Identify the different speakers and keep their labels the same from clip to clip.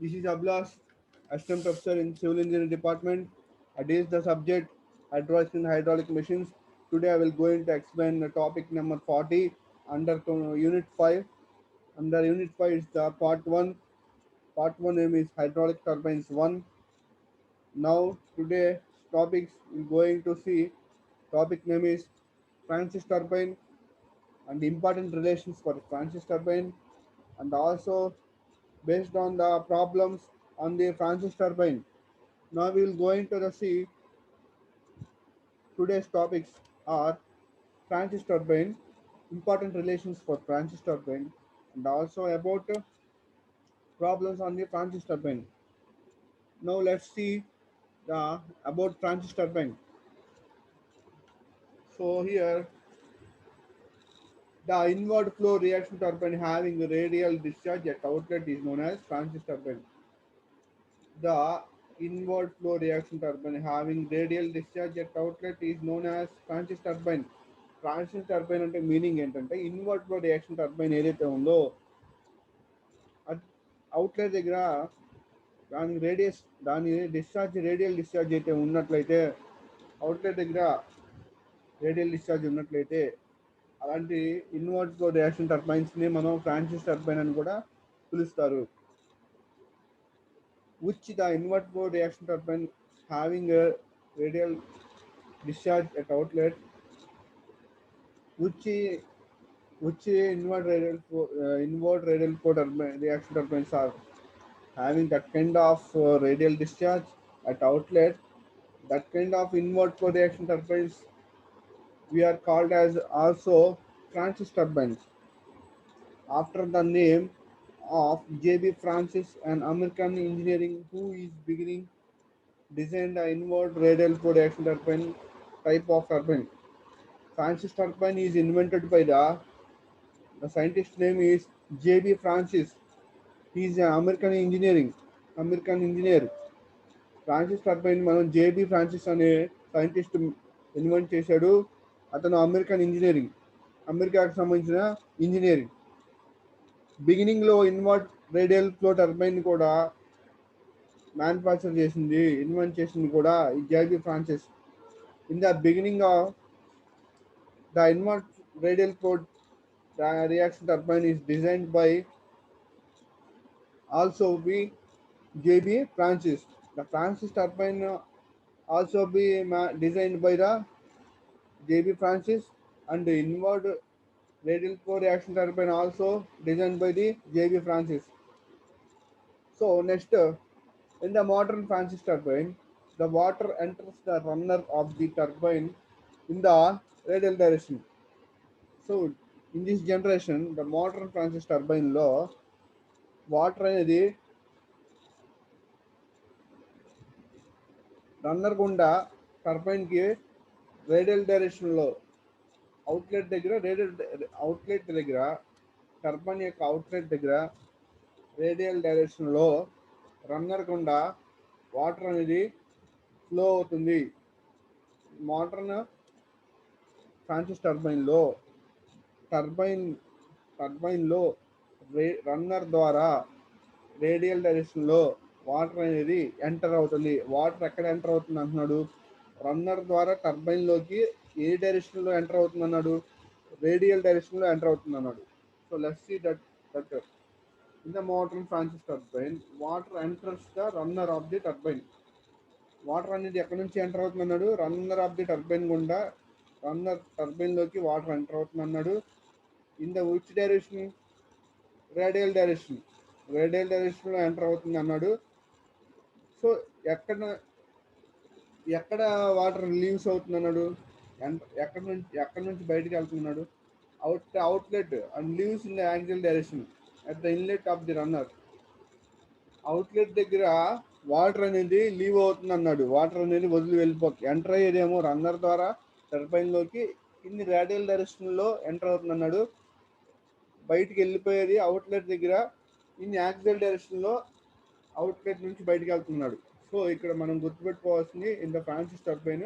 Speaker 1: This is Ablas, assistant professor in civil engineering department. I teach the subject hydraulics and hydraulic machines. Today I will going to explain the topic number 40 under unit 5. Under unit 5 is the part 1. Part 1 name is hydraulic turbines 1. Now today topics we going to see topic name is Francis turbine and important relations for Francis turbine, and also based on the problems on the Francis turbine. Now we will go into the see today's topics are Francis turbine, important relations for Francis turbine, and also about problems on the Francis turbine. Now let's see the about Francis turbine. So here the inward flow reaction turbine having radial discharge at outlet is known as Francis turbine. The inward flow reaction turbine having radial discharge at outlet is known as Francis turbine. Francis turbine అంటే meaning ఏంటంటే invert flow reaction turbine ఏదైతే ఉందో outlet దగ్గర దాని discharge radial discharge అయితే ఉన్నట్లయితే outlet దగ్గర radial discharge ఉన్నట్లయితే అలాంటి ఇన్వర్ట్ ఫ్లో రియాక్షన్ టర్బైన్స్ని మనం ఫ్రాన్సిస్ టర్బైన్ అని కూడా పిలుస్తారు. which the invert flow reaction turbine having a radial discharge at outlet, which invert radial flow turbine, reaction turbines are having that kind of radial discharge at outlet. That kind of invert flow reaction turbines we are called as also Francis turbines after the name of J.B. Francis, an American engineering who is beginning designed the inward radial flow reaction turbine type of turbine. Francis turbine is invented by the scientist name is J.B. Francis. He is an American engineer. Francis turbine మనం JB Francis అనే scientist invent చేశాడు. అతను అమెరికాకు సంబంధించిన engineering. బిగినింగ్లో inward radial flow turbine కూడా manufacture invent చేసింది కూడా ఈ JB Francis. In the beginning of the inward radial flow reaction turbine is designed by also be J.B. Francis. The Francis turbine also be designed by the J.B. Francis, and the inward radial flow reaction turbine also designed by the J.B. Francis. So next, in the modern Francis turbine, the water enters the runner of the turbine in the radial direction. So in this generation, the modern Francis turbine లో water అనేది runner గుండా టర్బైన్కి radial డైరెక్షన్లో outlet దగ్గర turbine యొక్క outlet దగ్గర radial డైరెక్షన్లో runner గుండా water అనేది ఫ్లో అవుతుంది. మోడర్న్ ఫ్రాన్సిస్ టర్బైన్లో రన్నర్ ద్వారా రేడియల్ డైరెక్షన్లో వాటర్ అనేది ఎంటర్ అవుతుంది. వాటర్ ఎక్కడ ఎంటర్ అవుతుంది అంటున్నాడు? రన్నర్ ద్వారా టర్బైన్లోకి ఏ డైరెక్షన్లో ఎంటర్ అవుతుంది అన్నాడు? రేడియల్ డైరెక్షన్లో ఎంటర్ అవుతుంది అన్నాడు. So let's see that in the modern Francis turbine water enters the runner of the turbine. Water అనేది ఎక్కడి నుంచి ఎంటర్ అవుతుంది అన్నాడు? రన్నర్ ఆఫ్ ది టర్బైన్ గుండా టర్బైన్లోకి వాటర్ ఎంటర్ అవుతుంది అన్నాడు. In the which direction? Radial డైరెక్షన్లో ఎంటర్ అవుతుంది అన్నాడు. సో ఎక్కడ వాటర్ రిలీవ్స్ అవుతుంది అన్నాడు? ఎక్కడి నుంచి బయటకు వెళ్తున్నాడు? Outlet and leaves in the angle direction at the inlet of the runner. Outlet దగ్గర వాటర్ అనేది లీవ్ అవుతుంది అన్నాడు. వాటర్ అనేది వదిలి వెళ్ళిపోతుంది. ఎంటర్ అయ్యేదేమో రన్నర్ ద్వారా టర్బైన్లోకి, ఇన్ని రేడియల్ డైరెక్షన్లో ఎంటర్ అవుతుంది అన్నాడు. బయటికి వెళ్ళిపోయేది అవుట్లెట్ దగ్గర ఇన్ యాక్సియల్ డైరెక్షన్లో అవుట్లెట్ నుంచి బయటకు వెళ్తున్నాడు. సో ఇక్కడ మనం గుర్తుపెట్టుకోవాల్సింది, in the Francis turbine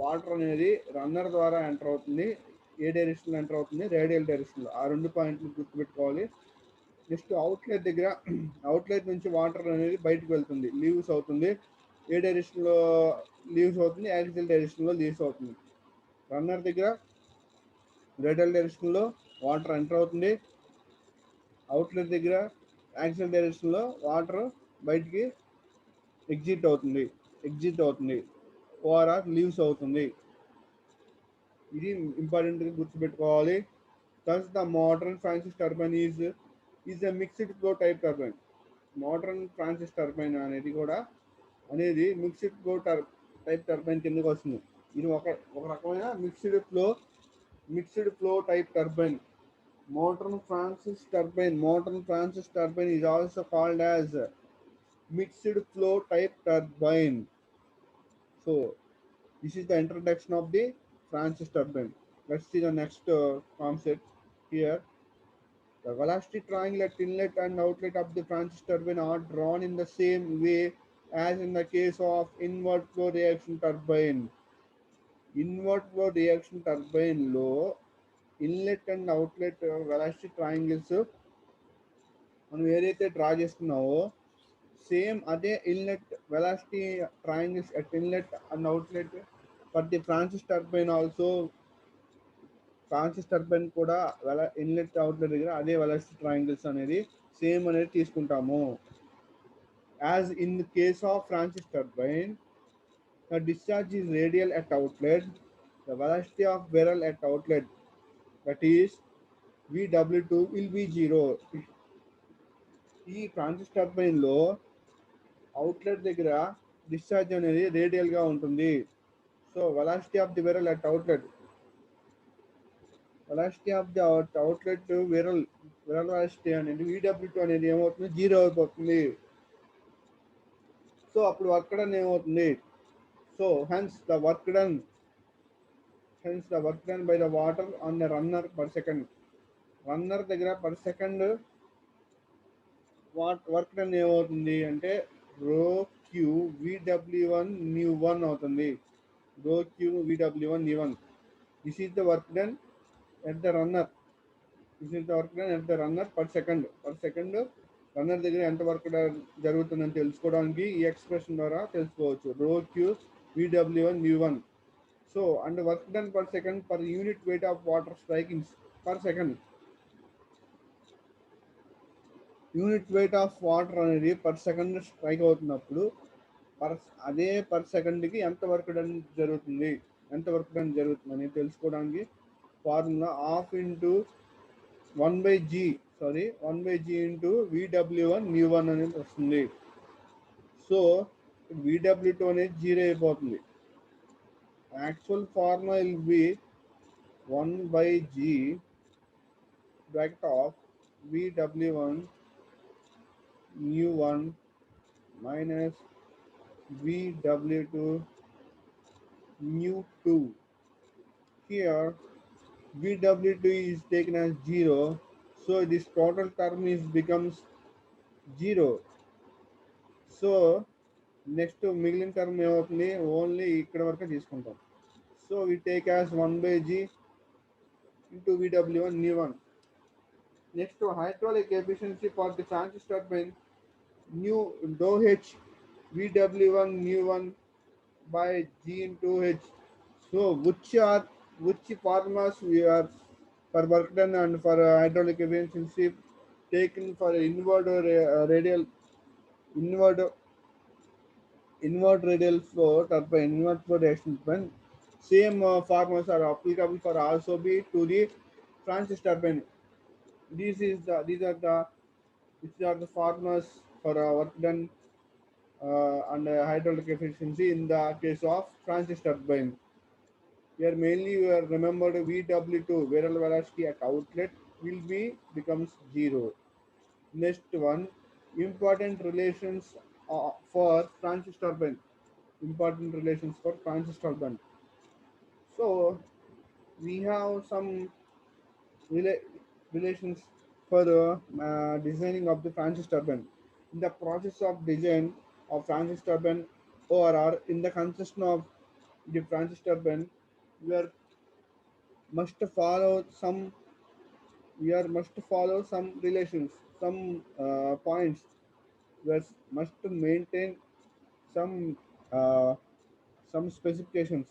Speaker 1: water అనేది రన్నర్ ద్వారా ఎంటర్ అవుతుంది. ఏ డైరెక్షన్లో ఎంటర్ అవుతుంది? రేడియల్ డైరెక్షన్లో. ఆ రెండు పాయింట్లు గుర్తుపెట్టుకోవాలి. నెక్స్ట్ అవుట్లెట్ దగ్గర అవుట్లెట్ నుంచి వాటర్ అనేది బయటకు వెళ్తుంది, లీవ్స్ అవుతుంది. ఏ డైరెక్షన్లో లీవ్స్ అవుతుంది? యాక్సిల్ డైరెక్షన్లో లీవ్స్ అవుతుంది. రన్నర్ దగ్గర రేడియల్ డైరెక్షన్లో వాటర్ ఎంటర్ అవుతుంది. అవుట్లెట్ దగ్గర యాక్సిల్ డైరెక్షన్లో వాటర్ బయటికి ఎగ్జిట్ అవుతుంది. ఓఆర్ఆర్ లీవ్స్ అవుతుంది. ఇది ఇంపార్టెంట్గా గుర్తుపెట్టుకోవాలి. thus the modern Francis turbine is a mixed flow type turbine. Modern Francis turbine అనేది కూడా అనేది మిక్స్డ్ ఫ్లో టైప్ టర్బైన్ కిందకి వస్తుంది. ఇది ఒక రకమైన mixed flow type turbine. Modern Francis turbine is also called as mixed flow type turbine. So this is the introduction of the Francis turbine. Let's see the next concept here. The velocity triangle at inlet and outlet of the Francis turbine are drawn in the same way as in the case of inward flow reaction turbine. Inward flow reaction turbine లో inlet and outlet velocity triangles మనం ఏదైతే draw చేస్తున్నావో same అదే inlet velocity triangles at inlet and outlet for the Francis turbine కూడా inlet outlet దగ్గర అదే velocity triangles అనేది same అనేది తీసుకుంటాము. As in the case of Francis turbine, the discharge is radial at outlet, the velocity of barrel at outlet, that is VW2 will be 0. ఈ Francis turbine లో outlet దగ్గర discharge అనేది radial గా ఉంటుంది. So velocity of the బెరల్ at outlet viral velocity అనేది VW2 అనేది ఏమవుతుంది? 0 అయిపోతుంది. సో అప్పుడు వర్క్ డన్ ఏమవుతుంది? So the work done by the water on the runner per second. Runner దగ్గర పర్ సెకండ్ వర్క్ డన్ ఏమవుతుంది అంటే రో క్యూ VW1 న్యూ1 అవుతుంది. రో క్యూ VW1 న్యూ1. This is the work done at the runner. Per second runner దగ్గర ఎంత work జరుగుతుందని తెలుసుకోవడానికి ఈ ఎక్స్ప్రెషన్ ద్వారా తెలుసుకోవచ్చు. రో క్యూ VW1 న్యూ1. So and work done per second per unit weight of water strikings per second. Unit weight of water అనేది per second strike అవుతున్నప్పుడు అదే పర్ సెకండ్కి ఎంత వర్క్ డన్ జరుగుతుందని తెలుసుకోవడానికి formula half into 1/g into VW1 న్యూ1 అనేది వస్తుంది. సో VW2 అనేది 0 అయిపోతుంది. Actual formula will be 1/g bracket of VW1 న్యూ1 minus VW2 న్యూ2. Here VW2 is taken as 0, so this total term becomes 0. So next మిగిలిన టర్మ్ ఏమవుతుంది? Only ఇక్కడ వరకు తీసుకుంటాం. So we take as 1/g into VW1 న్యూ1. Next hydraulic efficiency for the Francis turbine న్యూ డో హెచ్ VW1 న్యూ1 by g into h. So which formulas we are for work done and for hydraulic efficiency taken for inward radial flow turbine, inward flow reaction turbine. Same formulas are applicable for also be to the Francis turbine. These are the formulas for work done and hydraulic efficiency in the case of Francis turbine. Here mainly we are remembered VW2 variable velocity at outlet will be becomes 0. Next one, important relations for Francis turbine. So we have some relations for the designing of the Francis turbine. In the process of design of Francis turbine ORR, in the construction of the Francis turbine, we are must follow some relations. some points where must maintain some uh, some specifications.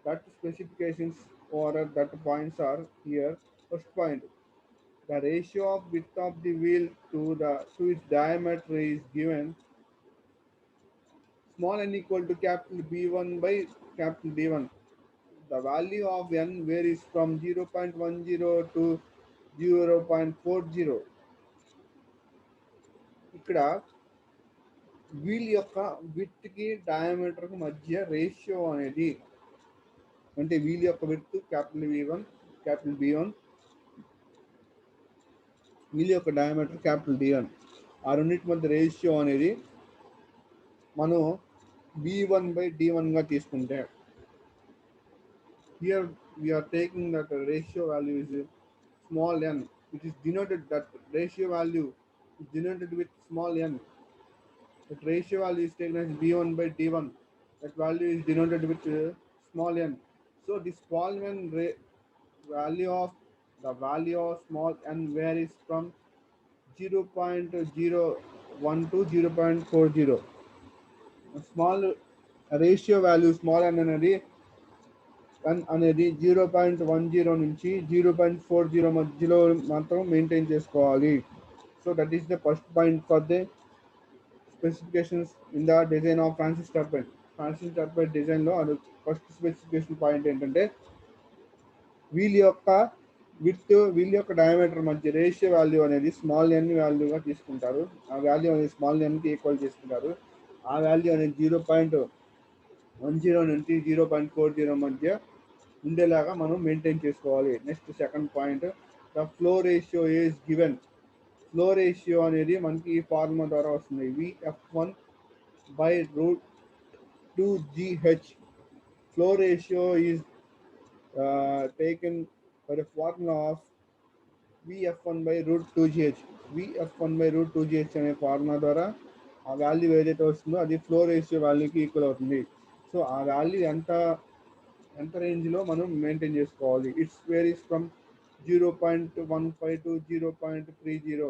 Speaker 1: That specifications or that points are here. First point: the ratio of width of the wheel to its diameter is given small n equal to capital B1 by capital D1. The value of n varies from 0.10 to 0.40. ఇక్కడ wheel యొక్క with కి diameter కి మధ్య ratio అనేది అంటే wheel యొక్క with capital V1 capital B1 wheel యొక్క diameter capital D1 ఆ రెండింటి మధ్య రేషియో అనేది మనం B1 by D1 గా తీసుకుంటే here we are taking that ratio value is small n. It is denoted that ratio value is denoted with small n. That ratio value is taken as B1 by D1. That value is denoted with small n. So this small n value of the value of small n varies from 0.01 to 0.40. Small ratio value small n అనేది 0.10 నుంచి 0.40 మధ్యలో మాత్రం maintain చేసుకోవాలి. So that is the first point for the specifications in the design of Francis turbine. Francis turbine డిజైన్లో అది first specification point ఏంటంటే wheel యొక్క diameter మధ్య రేషియో వాల్యూ అనేది స్మాల్ ఎన్ వాల్యూగా తీసుకుంటారు. ఆ వాల్యూ అనేది స్మాల్ ఎన్కి ఈక్వల్ చేసుకుంటారు. ఆ వాల్యూ అనేది 0.10 నుంచి 0.40 మధ్య ఉండేలాగా మనం మెయింటైన్ చేసుకోవాలి. Next second point, the flow ratio is given. Flow ratio అనేది మనకి ఈ ఫార్ములా ద్వారా వస్తుంది. VF1 by root 2GH. Flow ratio is taken by the formula of VF1 by root 2GH. VF1 by root 2GH అనే formula ద్వారా ఆ value ఏదైతే వస్తుందో అది ఫ్లో రేషియో వాల్యూకి ఈక్వల్ అవుతుంది. సో ఆ వాల్యూ ఎంత రేంజ్లో మనం మెయింటైన్ చేసుకోవాలి. It's varies from 0.15 to 0.30.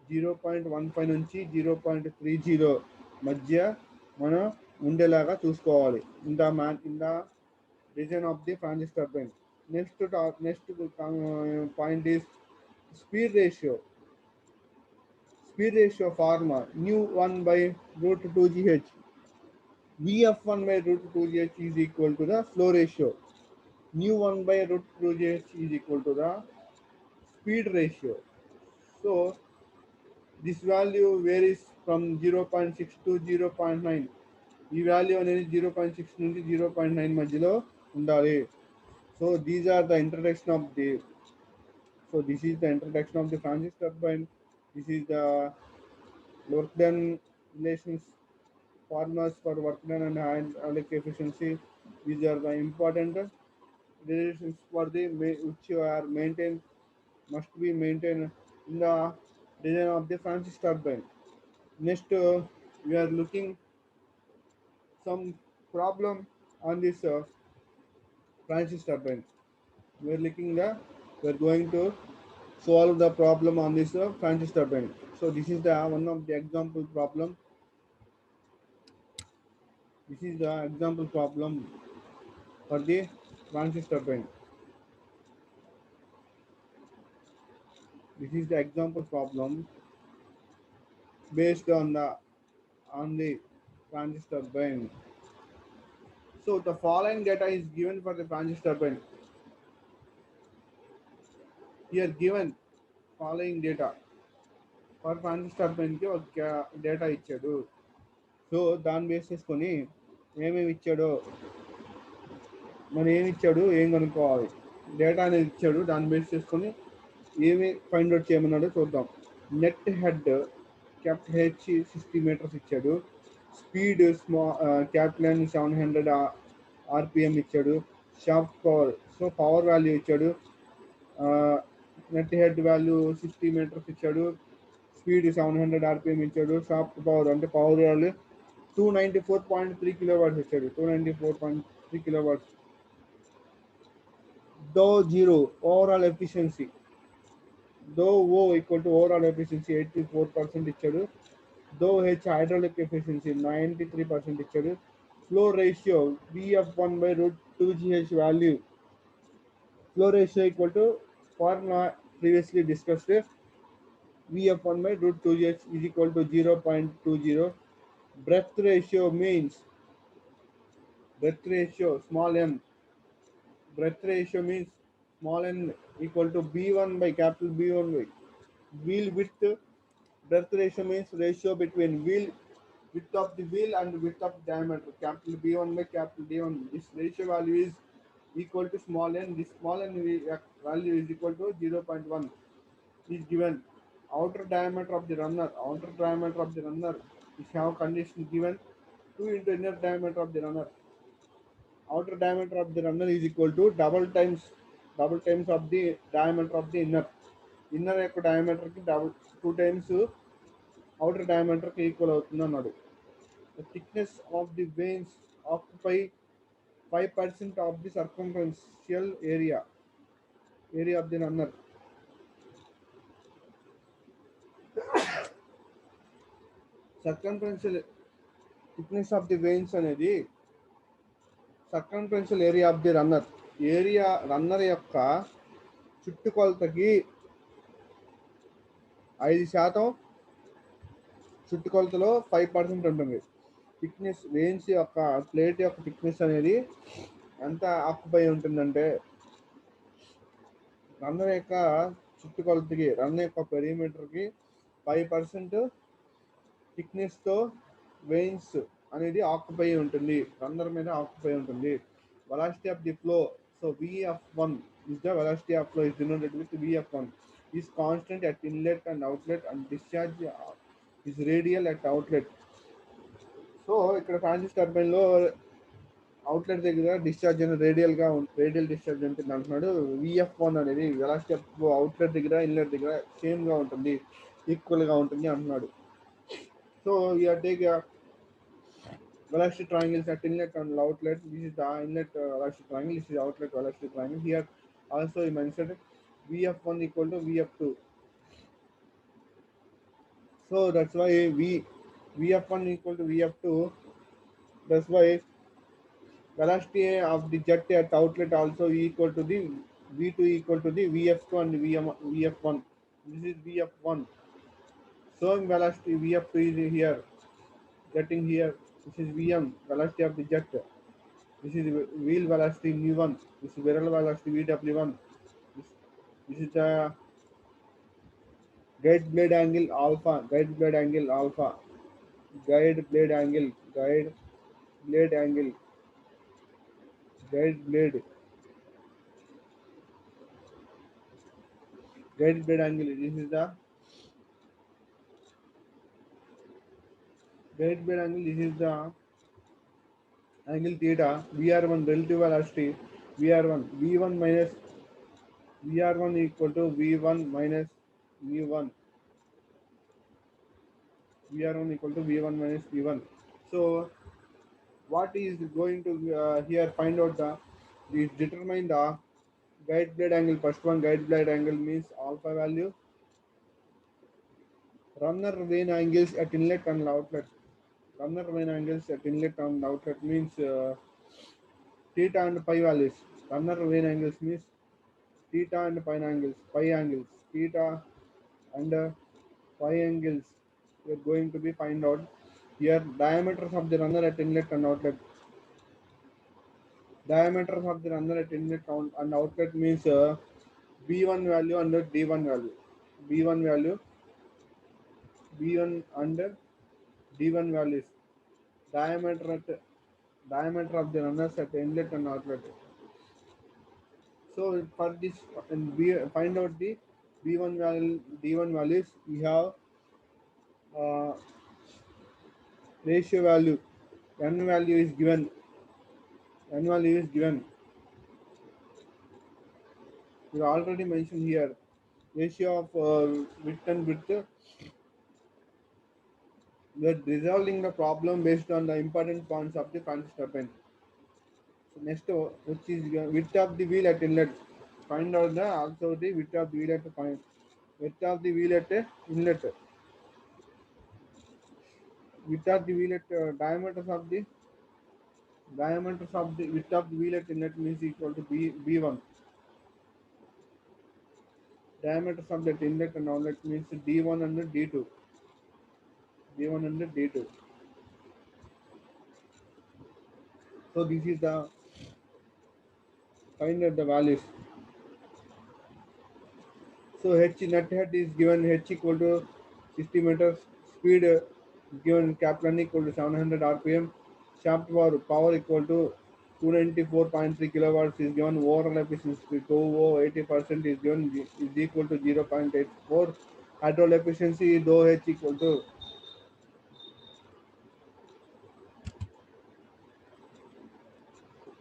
Speaker 1: 0.15 నుంచి 0.30 మధ్య మనం ఉండేలాగా చూసుకోవాలి in the design of the Francis turbine. Next point is speed ratio. Speed ratio formula nu1 by root 2gh. VF1 by root 2gh is equal to the flow ratio. nu1 by root 2gh is equal to the speed ratio. So this value varies from 0.6 to 0.9. ఈ value అనేది 0.6 నుంచి 0.9 మధ్యలో ఉండాలి. So these are the introduction of the this is the introduction of the Francis turbine. This is the work done relations, formulas for work done and hydraulic efficiency. These are the important relations for the which are maintained must be maintained in the design of the Francis turbine. Next, we are looking some problem on this Francis turbine. We are going to solve the problem on this Francis turbine. So this is the one of the example problem. This is the example problem for the Francis turbine. This is the example problem based on the Francis turbine. So the following data is given for the Francis turbine. Here given following data for Francis turbine కి ఒక data ఇచ్చాడు. So దాన్ని base చేసుకొని ఏమేమి ఇచ్చాడో ఏం కనుక్కోవాలి. Data అనేది ఇచ్చాడు, దాన్ని బేస్ చేసుకొని ఏమి ఫైండ్ అవుట్ చేయమన్నాడో చూద్దాం. Net head capital H 60 meters ఇచ్చాడు. స్పీడ్ క్యాపిటల్ N 700 RPM ఇచ్చాడు. Shaft power, so power value ఇచ్చాడు. నెట్ హెడ్ వాల్యూ 60 meters ఇచ్చాడు. స్పీడ్ 700 RPM ఇచ్చాడు. షాఫ్ట్ పవర్ అంటే పవర్ వాల్యూ 294.3 kilowatts ఇచ్చాడు. 294.3 kilowatts. Dou zero overall efficiency దో O equal to overall efficiency 84% ఇచ్చాడు. దో హెచ్ హైడ్రాలిక్ ఎఫిషియన్సీ 93% ఇచ్చాడు. ఫ్లో రేషియో విఎఫ్1 by root 2GH value flow ratio equal to for previously discussed VF1 by root 2H is equal to 0.20. Breadth ratio means breadth ratio small n. Breadth ratio means small n equal to B1 by capital B1 by wheel width. Breadth ratio means ratio between wheel width of the wheel and width of diameter. Capital B1 by capital D1. This ratio value is equal to small n. This small n value is equal to 0.1. Is given. Outer diameter of the runner. Outer diameter of the runner is have condition given 2 into inner diameter of the runner. Outer diameter of the runner is equal to double times of the diameter of the inner. Inner యొక్క diameter కి double 2 times outer diameter కి equal అవుతుంది అన్నాడు. The thickness of the veins occupy 5% of the circumferential area of the runner. Circumferential thickness of the veins అనేది circumferential area of the runner యొక్క చుట్టుకొలతకి 5% చుట్టుకొలతలో 5% ఉంటుంది. Thickness wanes యొక్క plate యొక్క thickness అనేది ఎంత ఆక్యుపై ఉంటుందంటే రన్నర్ యొక్క చుట్టుకొలతకి రన్నర్ యొక్క పెరిమీటర్కి 5% థిక్నెస్తో వెయిన్స్ అనేది ఆక్యుపై ఉంటుంది, రన్నర్ మీద ఆక్యుపై ఉంటుంది. Velocity of the flow, so VF1 is the velocity of flow is denoted with VF1 is constant at inlet and outlet and discharge is radial at outlet. So ఇక్కడ Francis turbine లో outlet దగ్గర discharge అనేది radial discharge ఉంటుంది అంటున్నాడు. VF1 అనేది velocity of flow outlet దగ్గర inlet దగ్గర same గా ఉంటుంది, ఈక్వల్ గా ఉంటుంది అంటున్నాడు. So you take a velocity triangles at inlet and outlet. This is the inlet velocity triangle. This is outlet velocity triangle. Here also he mentioned VF1 equal to VF2. So that's why VF1 equal to VF2. That's why velocity of the jet at outlet also equal to the V2 equal to the VF2 and VF1. This is VF1. Showing velocity VF2 is here. Getting here. This is VM, velocity of the jet. This is wheel velocity v1. This is barrel velocity vw1. This is the guide blade angle alpha. Guide blade angle alpha. Guide blade angle. Guide blade angle. Guide blade. Guide blade angle. This is the guide blade angle. This is the angle theta. VR1 relative velocity. VR1 V1 minus VR1 equal to V1 minus V1. VR1 equal to V1 minus V1. So what is going to here find out the is determine the guide blade angle. First one, guide blade angle means alpha value. Runner vane angles at inlet and outlet. Runner vane angles at inlet and outlet means theta and pi values. Runner vane angles means theta and pi angles. Theta and pi angles we are going to be find out. Here diameters of the runner at inlet and outlet. Diameters of the runner at inlet and outlet means B1 value and D1 value. B1 value, B1 and D1 values. Diameter of the runners at inlet and outlet. So for this and find out the B1 value, D1 values. We have uh, ratio value. N value is given. N value is given. We already mentioned here. Ratio of width and width. We are resolving the problem based on the important points of the Francis turbine. So next, which is width of the wheel at inlet. Find out the also the width of the wheel at the point. width of the wheel at inlet, width of the wheel at diameters of the width of the wheel at inlet means equal to B1. Diameters of that inlet and outlet means D1 and D2. D1 and D2. So this is the find out the values. So H net head is given H equal to 60 meters. Speed given Kaplan equal to 700 RPM. Shaft power equal to 294.3 kilowatts is given. Overall efficiency 80% is given is equal to 0.84. Hydraulic efficiency dou H equal to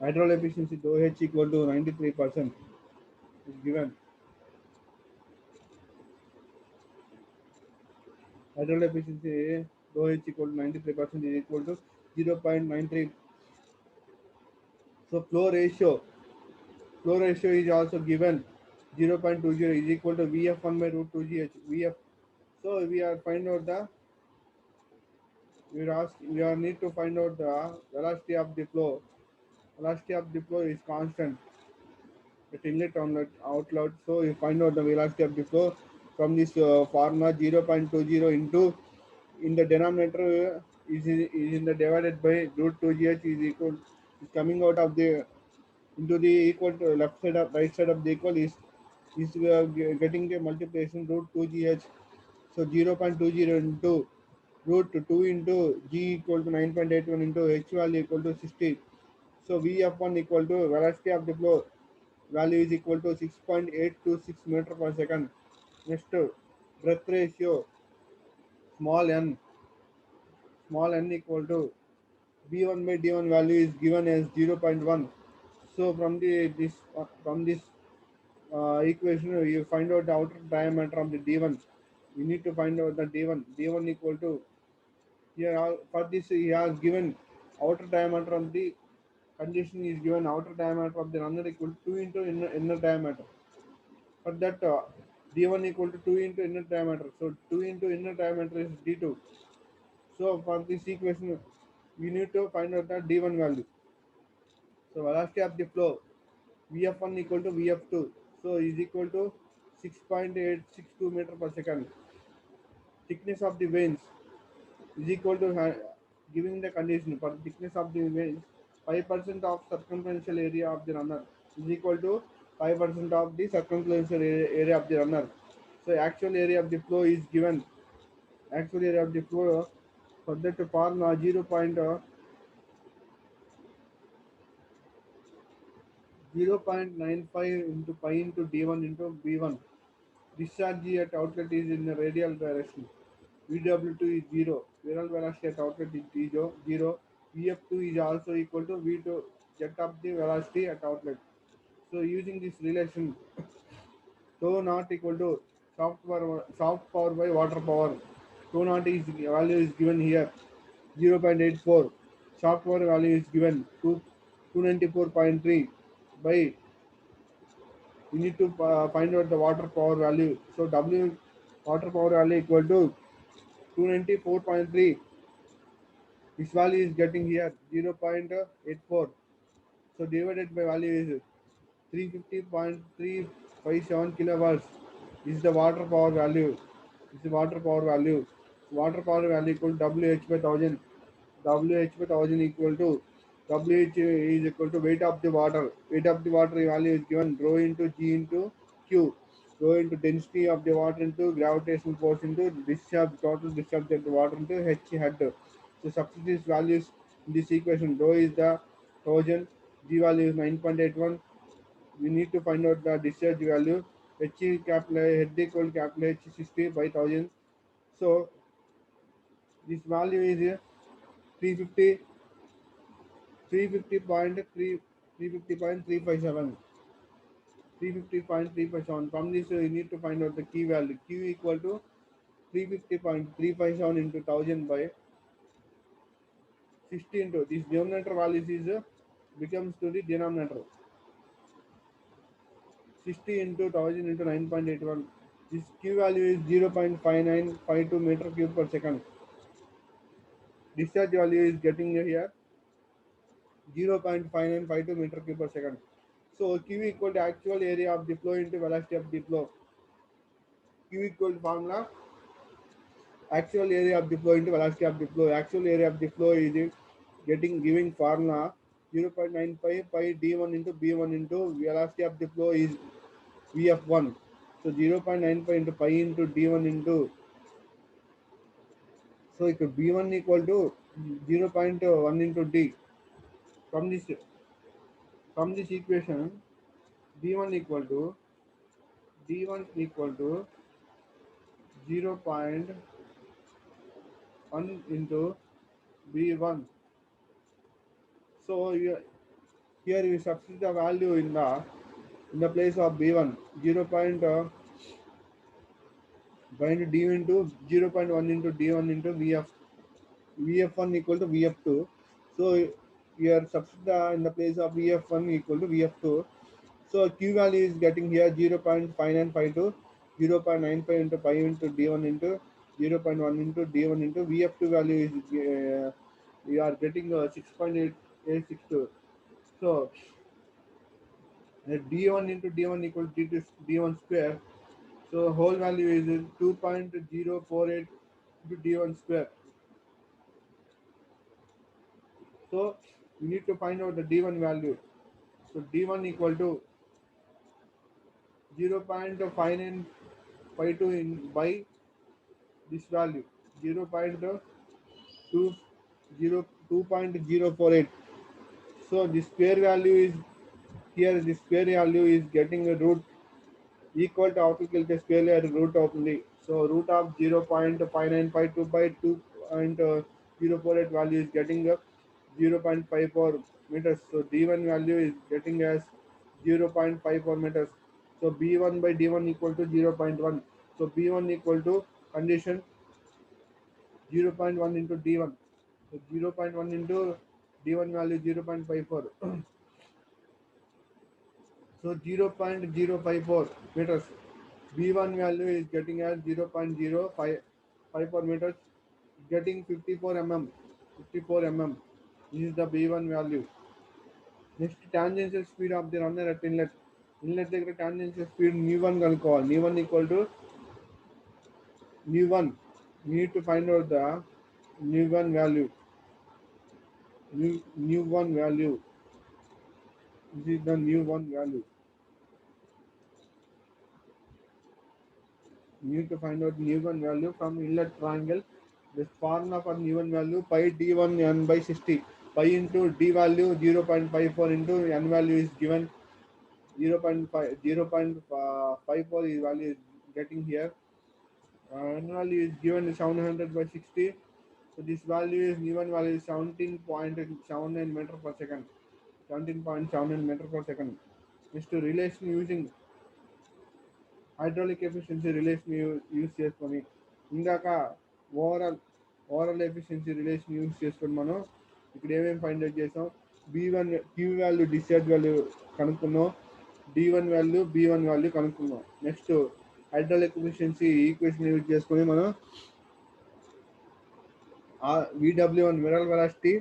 Speaker 1: hydraulic efficiency dou H equal to 93% is given. Hydraulic efficiency dou H equal to 93% is equal to 0.93. So flow ratio is also given 0.20 is equal to Vf1 by root 2gh. Vf. So we are find out the we are need to find out the velocity of the flow. Velocity of the flow is constant at inlet outlet. So you find out the velocity of the flow from this formula 0.20 into in the denominator is in the divided by root 2gh is equal is coming out of the into the equal to left side of right side of the equal is getting a multiplication root 2gh. So 0.20 into root 2 into g equal to 9.81 into h value equal to 60. So vf1 equal to velocity of the flow value is equal to 6.826 meter per second. Next, breath ratio small n equal to b1 by d1 value is given as 0.1. So from this equation you find out the outer diameter of the d1. You need to find out the d1 equal to here for this he has given outer diameter of the condition is given outer diameter of the runner equal to 2 into inner diameter. For that d1 equal to 2 into inner diameter. So 2 into inner diameter is d2. So for this equation we need to find out the d1 value. So velocity of the flow Vf1 equal to Vf2. So is equal to 6.862 meter per second. Thickness of the veins is equal to giving the condition for thickness of the veins 5% of circumferential area of the runner is equal to 5% of the circumferential area of the runner. So actual area of the flow is given. Actual area of the flow for that formula 0.95 into pi into d1 into b1. Discharge at outlet is in the radial direction. VW2 is 0. Viral velocity at outlet is 0. VF2 is also equal to V2 jet of the velocity at outlet. So using this relation, tau naught equal to soft power by water power. Tau naught is value is given here 0.84. Soft power value is given 294.3 by we need to find out the water power value. So W water power value equal to 294.3. This value is getting here 0.84. So divided by value is 350.357 kilowatts. This is the water power value. This is water power value. Water power value equal to WH by 1000. WH by 1000 equal to WH is equal to weight of the water. Weight of the water value is given rho into G into Q. Rho into density of the water into gravitational force into discharge, total discharge of the water into H head. So substitute these values in this equation. Rho is the 1000, G value is 9.81. We need to find out the discharge value. H capital head equal capital H 60 by 1000. So this value is 350 350.357 350.357. From this you need to find out the key value. Q equal to 350.357 into 1000 by 60 into this denominator value is becomes to the denominator 60 into 1000 into 9.81. This Q value is 0.5952 meter cube per second. Discharge value is getting here 0.5952 meter cube per second. So Q equal to actual area of the flow into velocity of the flow. Q equal to formula actual area of the flow into velocity of the flow. Actual area of the flow is getting giving formula 0.95 pi d1 into b1 into velocity of the flow is vf1. So 0.95 into pi into d1 into, so it could b1 equal to 0.1 into d. From this equation, d1 equal to d1 equal to 0.1 into b1. So here we substitute the value in the place of b1, 0. Bind d into 0.1 into d1 into vf1 equal to vf2. So here substitute in the place of vf1 equal to vf2. So Q value is getting here 0.5952, 0.95 into pi into d1 into 0.1 into d1 into vf2 value is we are getting 6.862. So d1 into d1 equal to d1 square. So whole value is 2.048 into d1 square. So we need to find out the d1 value. So d1 equal to 0.5952 in by this value 0.248. So the square value is here. The square value is getting a root equal to how to calculate square at root of the, so root of 0.5952 by 2.048 value is getting a 0.54 meters. So d1 value is getting as 0.54 meters. So b1 by d1 equal to 0.1. So b1 equal to condition 0.1 into d1. So 0.1 into d1 value 0.54. So 0.054 meters. B1 value is getting as 0.054 meters, getting 54 mm. 54 mm. This is the B1 value. Next, tangential speed of the runner at inlet. Inlet దగ్గర tangential speed nu1 కనుక్కోవాలి. nu1 equal to nu1. We need to find out the nu1 value. Nu1 value. This is the nu1 value. You need to find out nu1 value from inlet triangle. The formula for nu1 value pi d1 n by 60. Pi into d value 0.54 into n value is given 0.5 0.54 is value is getting here. N value is given 700 by 60. So this value is nu1 value is 17.79 meter per second. 17.79 meter per second. Is to relation using hydraulic efficiency relation use చేసుకొని ఇందాక overall efficiency relation use చేసుకొని మనం ఇక్కడ ఏమేమి find out చేసాం, బీ1 Q value discharge value కనుక్కున్నాం, డి1 వాల్యూ బీ1 వాల్యూ కనుక్కున్నాం. Next hydraulic efficiency equation use చేసుకొని మనం విడబ్ల్యూ1 మిరల్ velocity,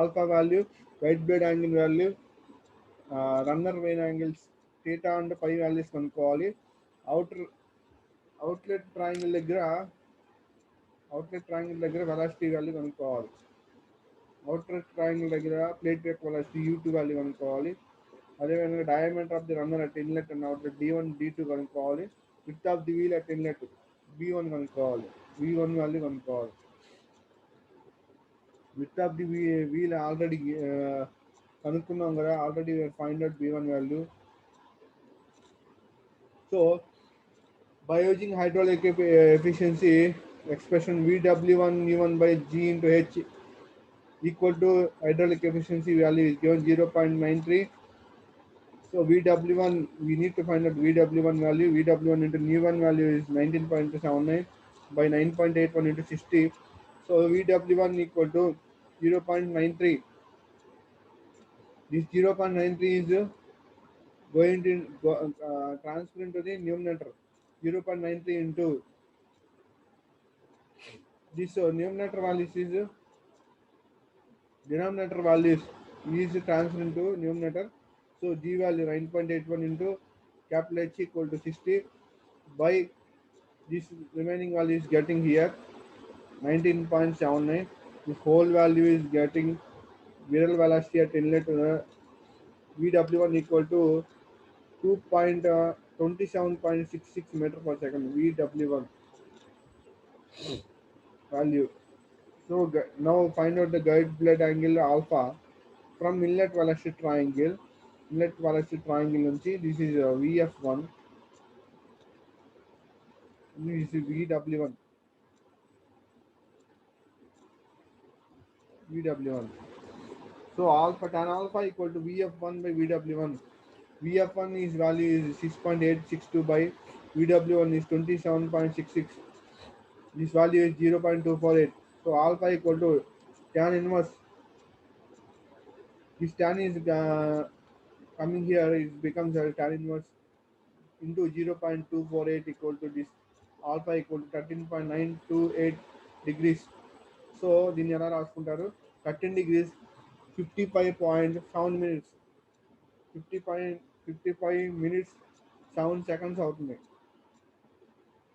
Speaker 1: alpha value, white blade angle value, runner vane angles theta and pi values కనుక్కోవాలి. అవుటర్ అవుట్లెట్ ట్రయాంగిల్ దగ్గర వెలాసిటీ వాల్యూ కనుక్కోవాలి. అవుటర్ ట్రయాంగిల్ దగ్గర ప్లేట్ యొక్క వెలాసిటీ u2 వాల్యూ కనుక్కోవాలి. అదేవిధంగా diameter of the runner at inlet and outlet d1 d2 కనుక్కోవాలి. Width of the wheel at inlet b1 కనుక్కోవాలి. v1 value కనుక్కోవాలి. Width of the wheel already కనుక్కున్నాం కదా, already find out b1 value. So by using hydraulic efficiency expression VW1 U1 by G into H equal to hydraulic efficiency value is given 0.93. So VW1, we need to find out VW1 value. VW1 into nu1 value is 19.79 by 9.81 into 60. So VW1 equal to 0.93. This 0.93 is going to transfer into the numerator. 0.93 into this numerator values is denominator values is transferred into numerator. So G value 9.81 into capital H equal to 60 by this remaining value is getting here 19.79. The whole value is getting viral velocity at inlet VW1 equal to 2.27.66 meter per second VW1 value. So now find out the guide blade angle alpha from inlet velocity triangle. Inlet velocity triangle nunchi this is VF1, this is VW1. So alpha tan alpha equal to VF1 by VW1. VF1 is value is 6.862 by VW1 is 27.66. This value is 0.248. So alpha equal to tan inverse. This tan is coming here, it becomes a tan inverse into 0.248 equal to this alpha equal to 13.928 degrees. So దీన్ని ఎలా రాసుకుంటారు 13 degrees 55.7 minutes 55 minutes 7 seconds అవుతుంది.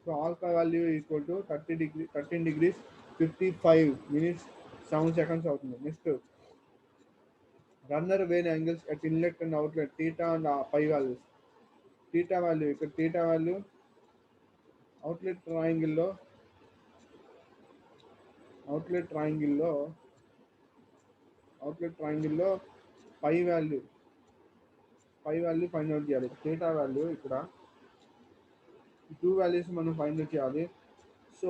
Speaker 1: So alpha value equal to 13 degrees 55 minutes 7 seconds అవుతుంది. Next runner vane angles at inlet and outlet theta and pi values. theta value ఇక్కడ theta value outlet ట్రయాంగిల్లో outlet ట్రయాంగిల్లో pi value find out చేయాలి. theta value ఇక్కడ ఈ two values మనం find out చేయాలి. So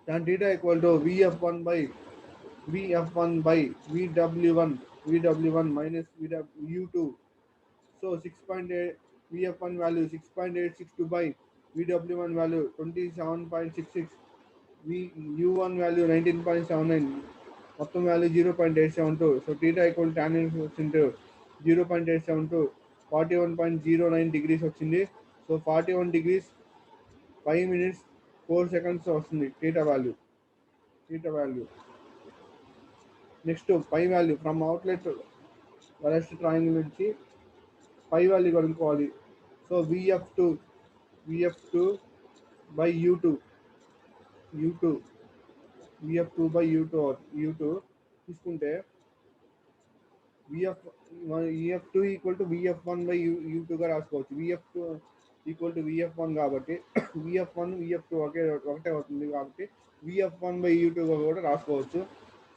Speaker 1: tan theta equal to VF1 by VW1 minus U2. So 6.8 VF1 value 6.862 by VW1 value 27.66. U1 value 19.79. మొత్తం value 0.872. So theta equal to tan inverse into 0.872 41.09 degrees వచ్చింది. So 41 degrees 5 minutes 4 seconds వస్తుంది theta value. Next pi value from outlet velocity triangle నుంచి pi value కనుక్కోవాలి. So VF2 by U2 VF2 by U2 తీసుకుంటే VF2 equal to VF1 by U2 గా రాసుకోవచ్చు. VF2 equal to VF1 కాబట్టి VF2 ఒకటే అవుతుంది కాబట్టి VF1 by U2 గా కూడా రాసుకోవచ్చు.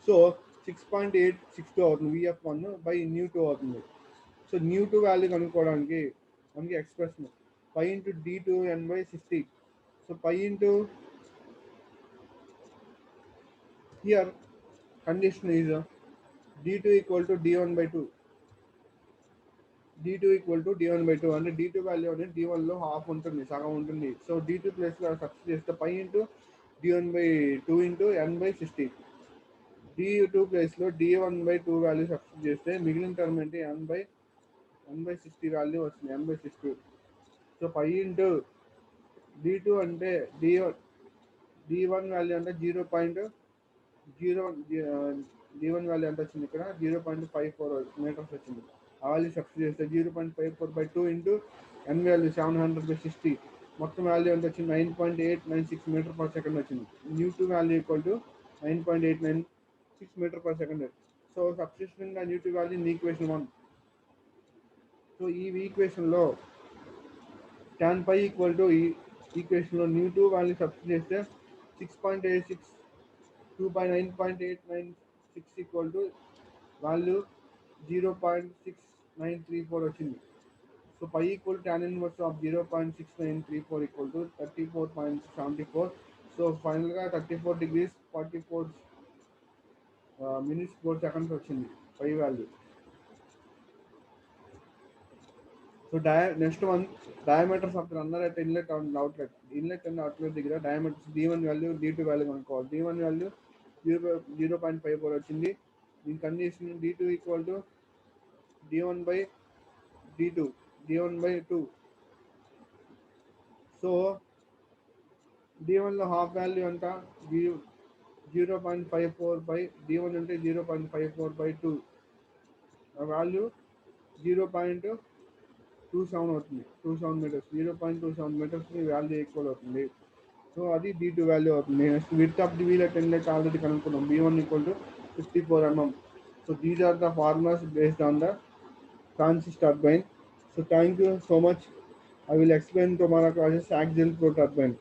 Speaker 1: సో 6.862 అవుతుంది VF1 by Nu2 అవుతుంది. సో Nu2 వాల్యూ కనుక్కోవడానికి మనకి expression pi into D2n by 60. So pi into here condition is D2 equal to D1 by 2. D2 equal to D1 by 2 అంటే D2 value అనేది D1 లో half ఉంటుంది, సగం ఉంటుంది. So D2 place లో substitute చేస్తే pi into D1 by 2 into n by 60. D2 place లో D1 by 2 value substitute చేస్తే మిగిలిన టర్మ్ అంటే n by 60 వాల్యూ వస్తుంది, n by 60. So pi into D2 అంటే D1 వాల్యూ అంటే 0.0 D1 వాల్యూ ఎంత వచ్చింది ఇక్కడ 0.54 మీటర్స్ వచ్చింది. ఆ వాల్యూ సబ్స్టిట్యూట్ చేస్తే 0.54 by 2 into n value 700 by 60. మొత్తం వాల్యూ ఎంత వచ్చింది 9.896 మీటర్ పర్ సెకండ్ వచ్చింది. U2 value equal to 9.896 metre per second. So substitution U2 value in equation 1. So ఈ ఈక్వేషన్లో tan pi ఈక్వల్ టు ఈ ఈక్వేషన్లో U2 వాల్యూ సబ్స్టిట్యూట్ చేస్తే 6.862 by 9.896 ఈక్వల్ టు వాల్యూ 0.6934 వచ్చింది. So pi equal tan inverse of 0.6934 equal to 34.74. So ఫైనల్గా 34 degrees 44 minutes 4 seconds వచ్చింది pi value. So next one diameters of runner అయితే inlet and outlet దగ్గర diameters D1 value D2 value కనుక్కోవాలి. D1 value 0.54 వచ్చింది. దీని condition D2 equal to D1 by 2. So D1 లో half value అంట D 0.54 by D1 అంటే 0.54/2, ఆ value 0.27 అవుతుంది, 27 మీటర్స్, 0.27 మీటర్స్కి వాల్యూ ఈక్వల్ అవుతుంది. సో అది D2 వాల్యూ అవుతుంది. Next width of the wheel at inlet already కనుక్కున్నాం, B1 = 54 mm. So these are the formulas based on the Francis turbine. So thank you so much. I will explain tomorrow classes axial flow turbine.